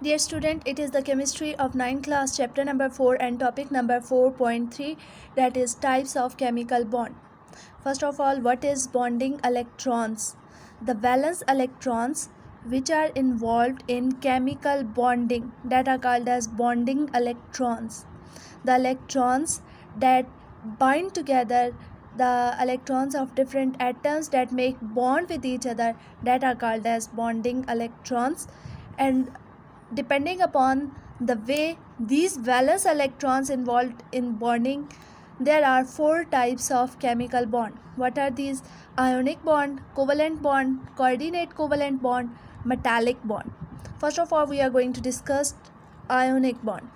Dear student, it is the chemistry of 9th class chapter number 4 and topic number 4.3, that is types of chemical bond. First of all, what is bonding electrons? The valence electrons which are involved in chemical bonding, that are called as bonding electrons. The electrons that bind together, the electrons of different atoms that make bond with each other, that are called as bonding electrons. And depending upon the way these valence electrons involved in bonding, there are 4 types of chemical bond. What are these? Ionic bond, covalent bond, coordinate covalent bond, metallic bond. First of all, we are going to discuss ionic bond.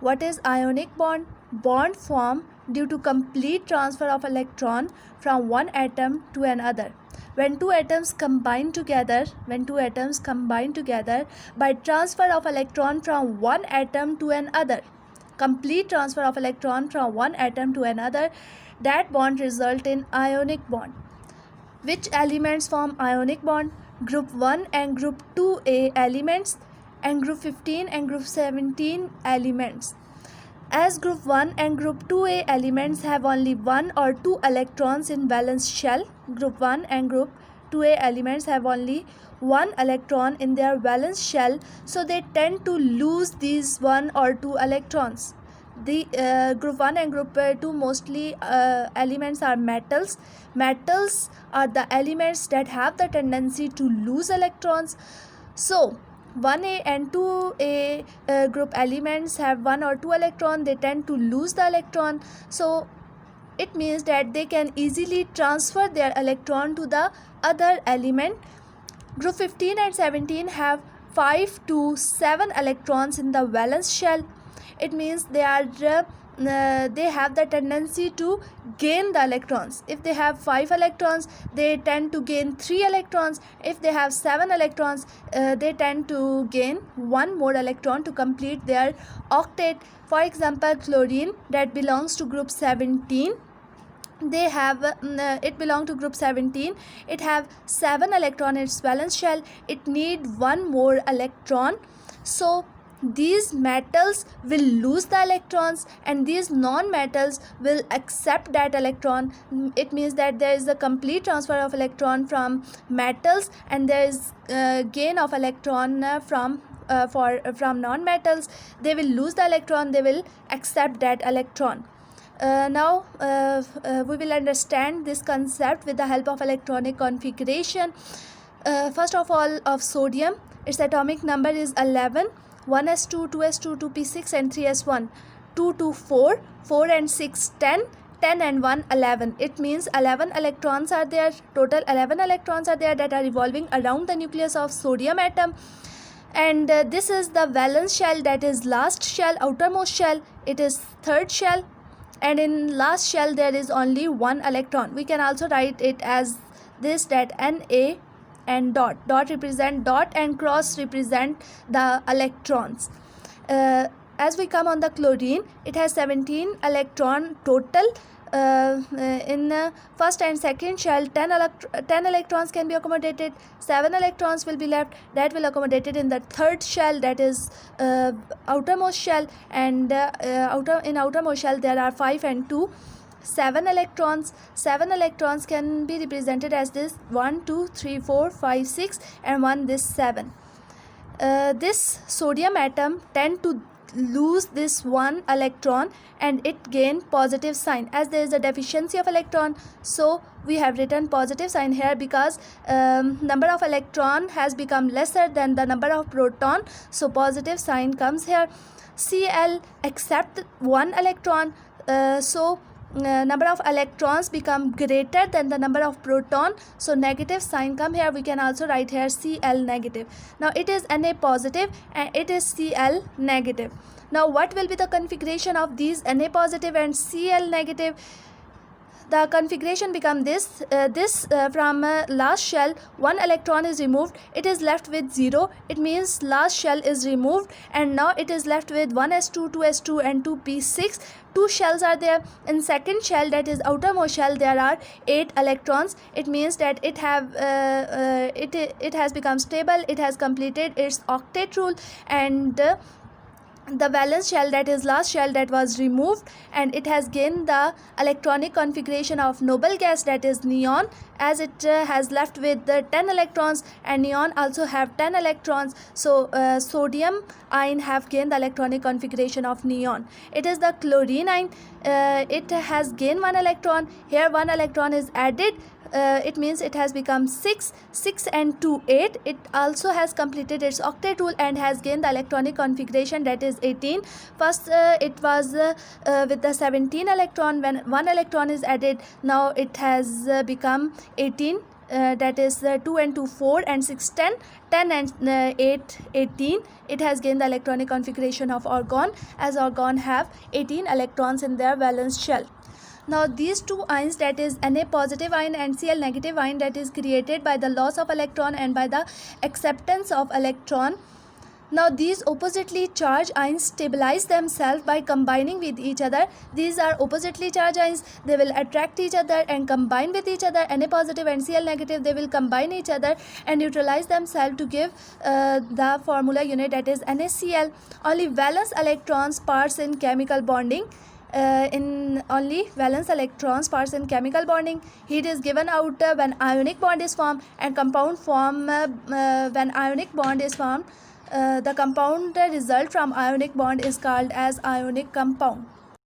What is ionic bond? Bond formed due to complete transfer of electron from one atom to another. When two atoms combine together by transfer of electron from one atom to another, complete transfer of electron from one atom to another, that bond result in ionic bond. Which elements form ionic bond? Group 1 and group 2A elements, and group 15 and group 17 elements. As group 1 and group 2A elements have only 1 or 2 electrons in valence shell, group 1 and group 2A elements have only 1 electron in their valence shell, so they tend to lose these 1 or 2 electrons. The group 1 and group 2 mostly elements are metals. Metals are the elements that have the tendency to lose electrons. So 1A and 2A group elements have 1 or 2 electron. They tend to lose the electron, so it means that they can easily transfer their electron to the other element. Group 15 and 17 have 5 to 7 electrons in the valence shell. It means they have the tendency to gain the electrons. If they have 5 electrons, they tend to gain 3 electrons. If they have 7 electrons, they tend to gain 1 more electron to complete their octet. For example, chlorine, that belongs to group 17, it belongs to group 17. It have 7 electron in its valence shell. It need 1 more electron, so these metals will lose the electrons and these non-metals will accept that electron. It means that there is a complete transfer of electron from metals, and there is gain of electron from non-metals. They will lose the electron, they will accept that electron. Now we will understand this concept with the help of electronic configuration. First of all, of sodium, its atomic number is 11. 1s2, 2s2, 2p6 and 3s1. 2 to 4, 4 and 6, 10, 10 and 1, 11. It means 11 electrons are there, total 11 electrons are there that are revolving around the nucleus of sodium atom. And this is the valence shell, that is last shell, outermost shell. It is third shell, and in last shell there is only 1 electron. We can also write it as this, that Na and dot represent dot and cross represent the electrons. As we come on the chlorine, it has 17 electron total. In first and second shell, 10 electrons can be accommodated. 7 electrons will be left, that will accommodated in the third shell, that is outermost shell. And in outermost shell there are 5 and 2, 7 electrons. 7 electrons can be represented as this: 1, 2, 3, 4, 5, 6 and 1, this 7. This sodium atom tend to lose this 1 electron and it gain positive sign. As there is a deficiency of electron, so we have written positive sign here, because number of electron has become lesser than the number of proton, so positive sign comes here. Cl accept 1 electron, so number of electrons become greater than the number of proton, so negative sign come here. We can also write here Cl negative. Now it is Na positive and it is Cl negative. Now what will be the configuration of these Na positive and Cl negative? the configuration become this. From last shell, one electron is removed, it is left with 0. It means last shell is removed, and now it is left with 1s2, 2s2 and 2p6. Two shells are there. In second shell, that is outermost shell, there are 8 electrons. It means that it has become stable, it has completed its octet rule, and the valence shell, that is last shell, that was removed, and it has gained the electronic configuration of noble gas, that is neon, as it has left with 10 electrons, and neon also have 10 electrons. So sodium ion have gained the electronic configuration of neon. It is the chlorine ion. It has gained 1 electron. Here 1 electron is added. It means it has become 6 and 2 8. It also has completed its octet rule and has gained the electronic configuration, that is 18. First it was with the 17 electron. When 1 electron is added, now it has become 18. That is 2 and 2 4 and 6 10, 10 and 8 18. It has gained the electronic configuration of argon, as argon have 18 electrons in their valence shell. Now these two ions, that is Na positive ion and Cl negative ion, that is created by the loss of electron and by the acceptance of electron. Now these oppositely charged ions stabilize themselves by combining with each other. These are oppositely charged ions. They will attract each other and combine with each other. Na positive and Cl negative, they will combine each other and neutralize themselves to give the formula unit, that is NaCl. Only valence electrons parts in chemical bonding. In only valence electrons parts in chemical bonding. Heat is given out when ionic bond is formed, and compound form when ionic bond is formed. The compound result from ionic bond is called as ionic compound.